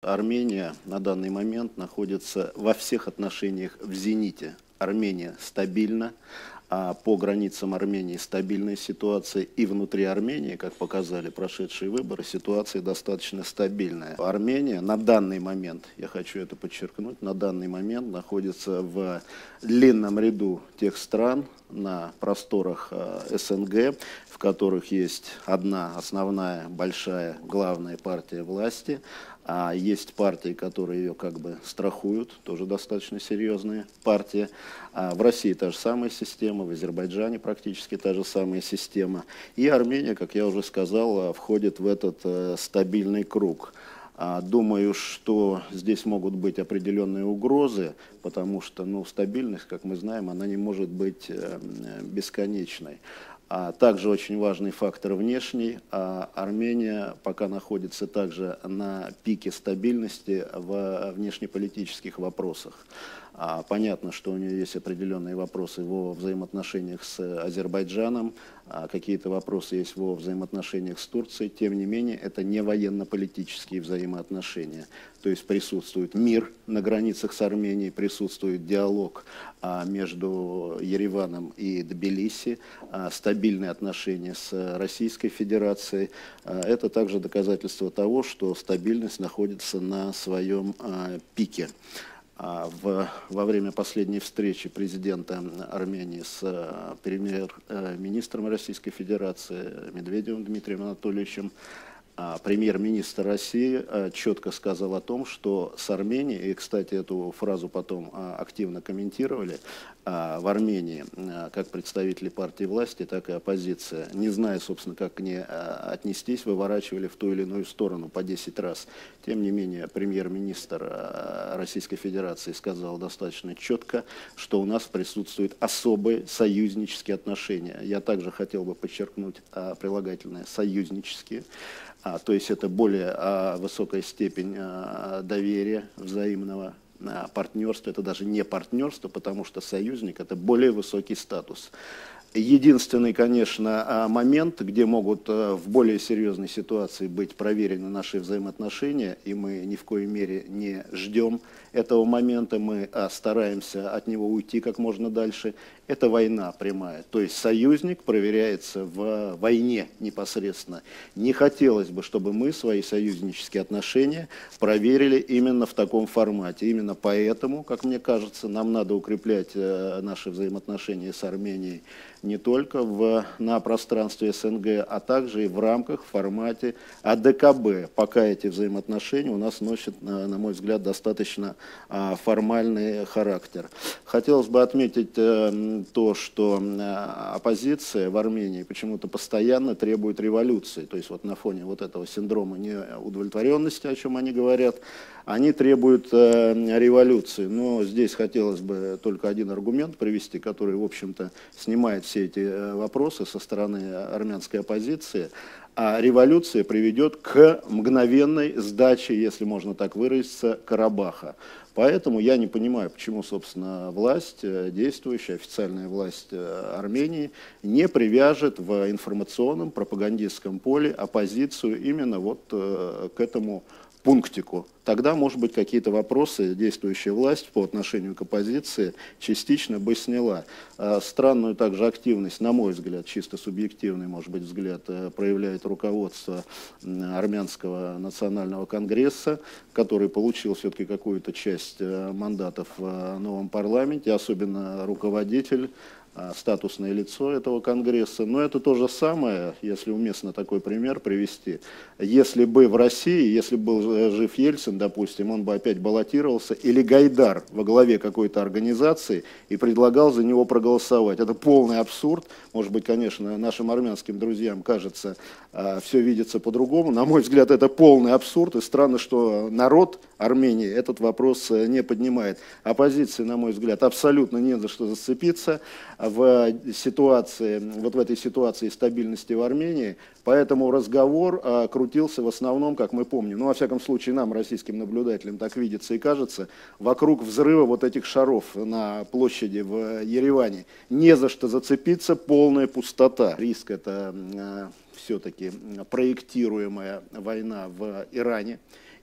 Армения на данный момент находится во всех отношениях в зените. Армения стабильна, а по границам Армении стабильная ситуация, и внутри Армении, как показали прошедшие выборы, ситуация достаточно стабильная. Армения на данный момент, я хочу это подчеркнуть, на данный момент находится в длинном ряду тех стран на просторах СНГ, в которых есть одна основная, большая, главная партия власти, а есть партии, которые ее как бы страхуют, тоже достаточно серьезные партии. В России та же самая система, в Азербайджане практически та же самая система. И Армения, как я уже сказал, входит в этот стабильный круг. Думаю, что здесь могут быть определенные угрозы, потому что стабильность, как мы знаем, она не может быть бесконечной. Также очень важный фактор внешний. Армения пока находится также на пике стабильности в внешнеполитических вопросах. Понятно, что у нее есть определенные вопросы во взаимоотношениях с Азербайджаном, какие-то вопросы есть во взаимоотношениях с Турцией. Тем не менее, это не военно-политические взаимоотношения. То есть присутствует мир на границах с Арменией, присутствует диалог между Ереваном и Тбилиси, стабильные отношения с Российской Федерацией. Это также доказательство того, что стабильность находится на своем пике. Во время последней встречи президента Армении с премьер-министром Российской Федерации Медведевым Дмитрием Анатольевичем премьер-министр России четко сказал о том, что с Арменией, и, кстати, эту фразу потом активно комментировали в Армении, как представители партии власти, так и оппозиция, не зная, собственно, как к ней отнестись, выворачивали в ту или иную сторону по 10 раз. Тем не менее, премьер-министр Российской Федерации сказал достаточно четко, что у нас присутствуют особые союзнические отношения. Я также хотел бы подчеркнуть прилагательное «союзнические». То есть это более высокая степень доверия взаимного, партнерства. Это даже не партнерство, потому что союзник – это более высокий статус. Единственный, конечно, момент, где могут в более серьезной ситуации быть проверены наши взаимоотношения, и мы ни в коей мере не ждем этого момента, мы стараемся от него уйти как можно дальше, это война прямая. То есть союзник проверяется в войне непосредственно. Не хотелось бы, чтобы мы свои союзнические отношения проверили именно в таком формате. Именно поэтому, как мне кажется, нам надо укреплять наши взаимоотношения с Арменией не только на пространстве СНГ, а также и в рамках, в формате АДКБ. Пока эти взаимоотношения у нас носят, на мой взгляд, достаточно формальный характер. Хотелось бы отметить то, что оппозиция в Армении почему-то постоянно требует революции. То есть вот на фоне вот этого синдрома неудовлетворенности, о чем они говорят, они требуют революции. Но здесь хотелось бы только один аргумент привести, который, в общем-то, снимает все эти вопросы со стороны армянской оппозиции. А революция приведет к мгновенной сдаче, если можно так выразиться, Карабаха. Поэтому я не понимаю, почему, собственно, власть, действующая официальная власть Армении, не привяжет в информационном, пропагандистском поле оппозицию именно вот к этому пунктику. Тогда, может быть, какие-то вопросы действующая власть по отношению к оппозиции частично бы сняла. Странную также активность, на мой взгляд, чисто субъективный, может быть, взгляд, проявляет руководство Армянского национального конгресса, который получил все-таки какую-то часть мандатов в новом парламенте, особенно руководитель, статусное лицо этого конгресса. Но это то же самое, если уместно такой пример привести. Если бы в России, если бы был жив Ельцин, допустим, он бы опять баллотировался, или Гайдар во главе какой-то организации и предлагал за него проголосовать. Это полный абсурд. Может быть, конечно, нашим армянским друзьям кажется, все видится по-другому. На мой взгляд, это полный абсурд. И странно, что народ Армении этот вопрос не поднимает. Оппозиции, на мой взгляд, абсолютно не за что зацепиться в ситуации, вот в этой ситуации стабильности в Армении, поэтому разговор крутился в основном, как мы помним, ну, во всяком случае, нам, российским наблюдателям, так видится и кажется, вокруг взрыва вот этих шаров на площади в Ереване. Не за что зацепиться, полная пустота. Риск – это все-таки проектируемая война в Иране.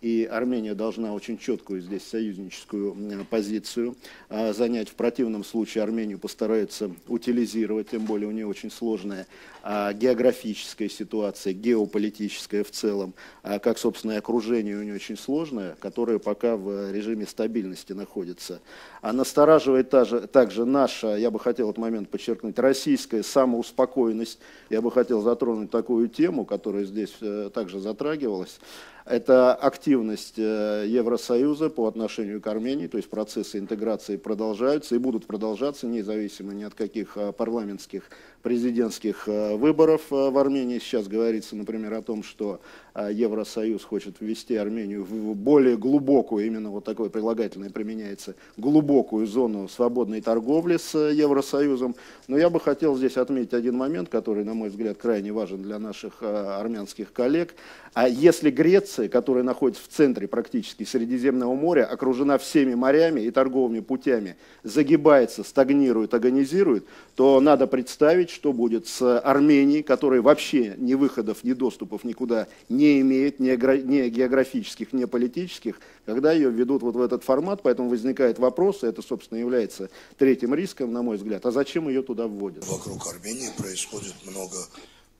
и Армения должна очень четкую здесь союзническую позицию занять. В противном случае Армению постараются утилизировать, тем более у нее очень сложная географическая ситуация, геополитическая в целом, как, собственно, и окружение у нее очень сложное, которое пока в режиме стабильности находится. А настораживает также наша, я бы хотел этот момент подчеркнуть, российская самоуспокоенность. Я бы хотел затронуть такую тему, которая здесь также затрагивалась. Это активность Евросоюза по отношению к Армении, то есть процессы интеграции продолжаются и будут продолжаться, независимо ни от каких парламентских, президентских выборов в Армении. Сейчас говорится, например, о том, что Евросоюз хочет ввести Армению в более глубокую, именно вот такое прилагательное применяется, глубокую зону свободной торговли с Евросоюзом. Но я бы хотел здесь отметить один момент, который, на мой взгляд, крайне важен для наших армянских коллег. А если Греция, которая находится в центре практически Средиземного моря, окружена всеми морями и торговыми путями, загибается, стагнирует, агонизирует, то надо представить, что будет с Арменией, которая вообще ни выходов, ни доступов никуда не имеет, ни географических, ни политических, когда ее введут вот в этот формат. Поэтому возникает вопрос, и это, собственно, является третьим риском, на мой взгляд, а зачем ее туда вводят? Вокруг Армении происходит много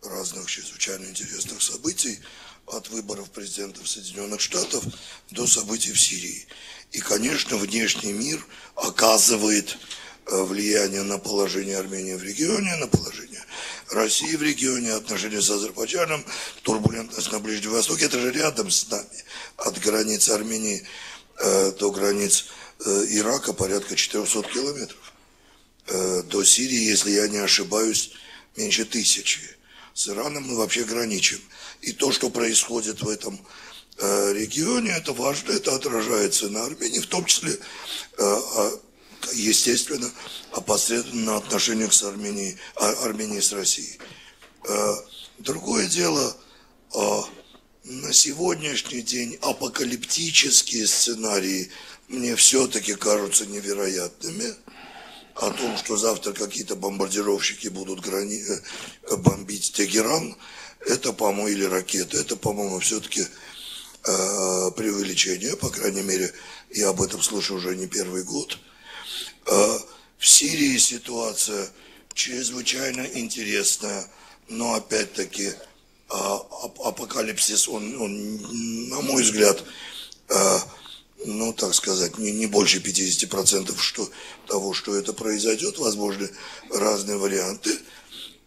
разных чрезвычайно интересных событий, от выборов президентов Соединенных Штатов до событий в Сирии. И, конечно, внешний мир оказывает влияние на положение Армении в регионе, на положение России в регионе, отношения с Азербайджаном, турбулентность на Ближнем Востоке. Это же рядом с нами. От границ Армении до границ Ирака порядка 400 километров. До Сирии, если я не ошибаюсь, меньше 1000. С Ираном мы вообще граничим. И то, что происходит в этом регионе, это важно, это отражается на Армении, в том числе, естественно, опосредованно на отношениях с Арменией с Россией. Другое дело, на сегодняшний день апокалиптические сценарии мне все-таки кажутся невероятными. О том, что завтра какие-то бомбардировщики будут бомбить Тегеран, это, по-моему, или ракеты, это, по-моему, все-таки преувеличение, по крайней мере, я об этом слышу уже не первый год. В Сирии ситуация чрезвычайно интересная, но, опять-таки, апокалипсис, он, на мой взгляд, ну, так сказать, не больше 50% того, что это произойдет, возможны разные варианты.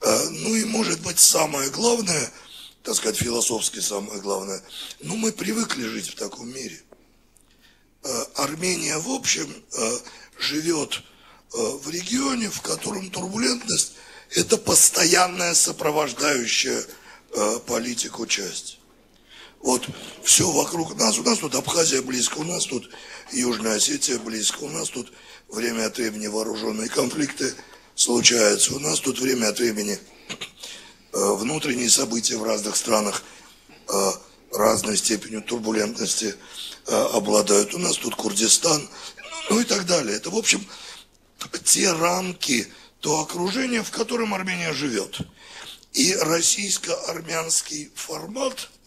Ну и, может быть, самое главное, так сказать, философски самое главное, ну, мы привыкли жить в таком мире. Армения, в общем, живет в регионе, в котором турбулентность – это постоянная сопровождающая политику часть. Вот все вокруг нас, у нас тут Абхазия близко, у нас тут Южная Осетия близко, у нас тут время от времени вооруженные конфликты случаются, у нас тут время от времени внутренние события в разных странах разной степенью турбулентности обладают, у нас тут Курдистан, ну и так далее. Это, в общем, те рамки, то окружение, в котором Армения живет. И российско-армянский формат –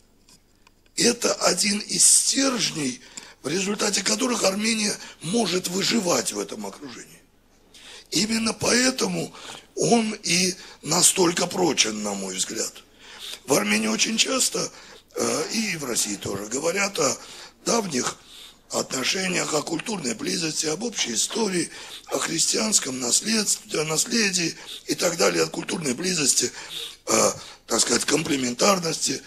это один из стержней, в результате которых Армения может выживать в этом окружении. Именно поэтому он и настолько прочен, на мой взгляд. В Армении очень часто, и в России тоже, говорят о давних отношениях, о культурной близости, об общей истории, о христианском наследии и так далее, о культурной близости, так сказать, комплементарности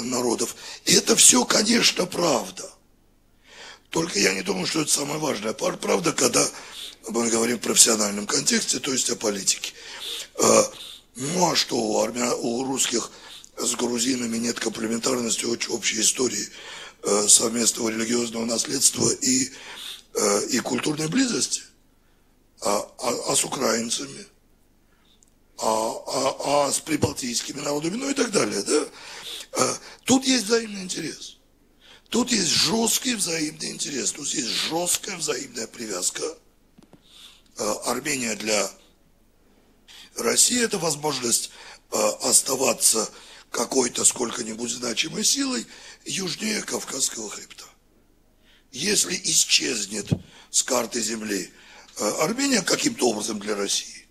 народов. И это все, конечно, правда. Только я не думаю, что это самая важная правда, когда мы говорим в профессиональном контексте, то есть о политике. Ну а что, у русских с грузинами нет комплементарности, общей истории, совместного религиозного наследства и культурной близости? А с украинцами? А с прибалтийскими народами? Ну и так далее, да? Тут есть взаимный интерес. Тут есть жесткий взаимный интерес. Тут есть жесткая взаимная привязка. Армения для России – это возможность оставаться какой-то сколько-нибудь значимой силой южнее Кавказского хребта. Если исчезнет с карты земли Армения каким-то образом для России,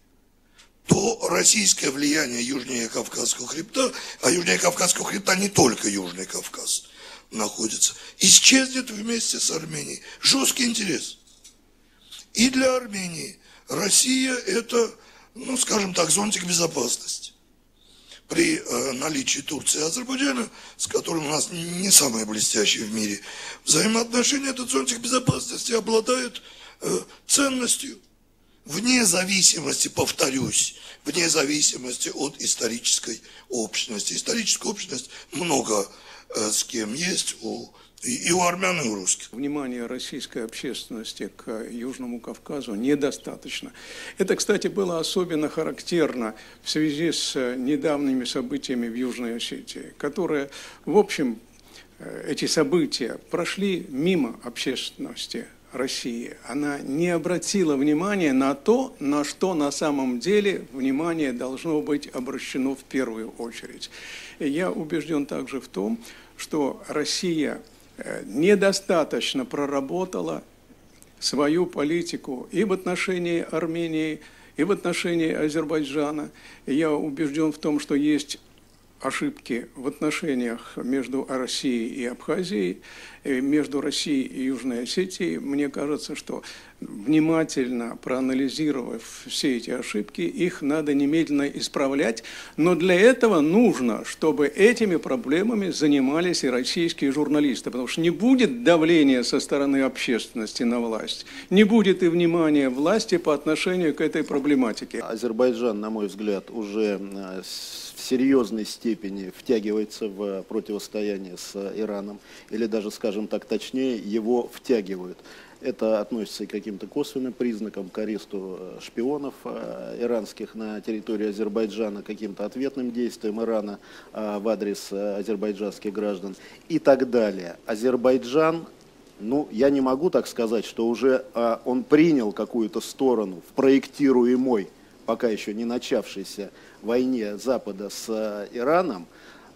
то российское влияние южнее Кавказского хребта, а южнее Кавказского хребта не только Южный Кавказ находится, исчезнет вместе с Арменией. Жесткий интерес. И для Армении Россия это, ну скажем так, зонтик безопасности. При наличии Турции и Азербайджана, с которым у нас не самые блестящие в мире взаимоотношения, этот зонтик безопасности обладает ценностью. Вне зависимости, повторюсь, вне зависимости от исторической общности. Историческая общность много с кем есть и у армян, и у русских. Внимание российской общественности к Южному Кавказу недостаточно. Это, кстати, было особенно характерно в связи с недавними событиями в Южной Осетии, которые, в общем, эти события прошли мимо общественности России. Она не обратила внимания на то, на что на самом деле внимание должно быть обращено в первую очередь. И я убежден также в том, что Россия недостаточно проработала свою политику и в отношении Армении, и в отношении Азербайджана. И я убежден в том, что есть ошибки в отношениях между Россией и Абхазией, между Россией и Южной Осетией. Мне кажется, что внимательно проанализировав все эти ошибки, их надо немедленно исправлять. Но для этого нужно, чтобы этими проблемами занимались и российские журналисты. Потому что не будет давления со стороны общественности на власть, не будет и внимания власти по отношению к этой проблематике. Азербайджан, на мой взгляд, уже в серьезной степени втягивается в противостояние с Ираном, или даже, скажем так, точнее, его втягивают. Это относится и к каким-то косвенным признакам, к аресту шпионов иранских на территории Азербайджана, каким-то ответным действиям Ирана в адрес азербайджанских граждан и так далее. Азербайджан, ну, я не могу так сказать, что уже он принял какую-то сторону в проектируемой, пока еще не начавшейся войне Запада с Ираном,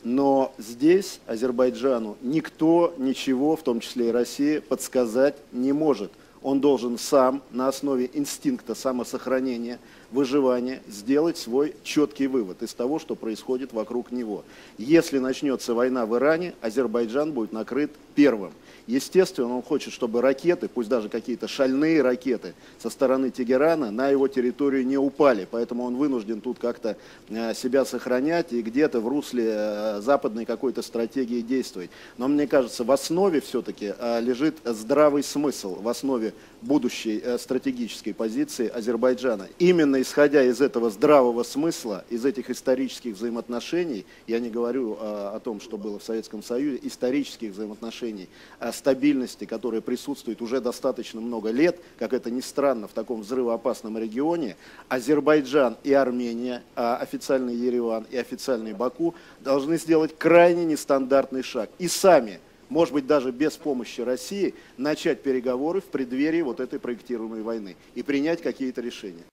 но здесь Азербайджану никто ничего, в том числе и Россия, подсказать не может. Он должен сам на основе инстинкта самосохранения, выживания сделать свой четкий вывод из того, что происходит вокруг него. Если начнется война в Иране, Азербайджан будет накрыт первым. Естественно, он хочет, чтобы ракеты, пусть даже какие-то шальные ракеты со стороны Тегерана на его территорию не упали. Поэтому он вынужден тут как-то себя сохранять и где-то в русле западной какой-то стратегии действовать. Но мне кажется, в основе все-таки лежит здравый смысл, в основе будущей стратегической позиции Азербайджана. Именно исходя из этого здравого смысла, из этих исторических взаимоотношений, я не говорю о том, что было в Советском Союзе, исторических взаимоотношений, стабильности, которая присутствует уже достаточно много лет, как это ни странно, в таком взрывоопасном регионе, Азербайджан и Армения, официальный Ереван и официальный Баку должны сделать крайне нестандартный шаг. И сами, может быть, даже без помощи России, начать переговоры в преддверии вот этой проектируемой войны и принять какие-то решения.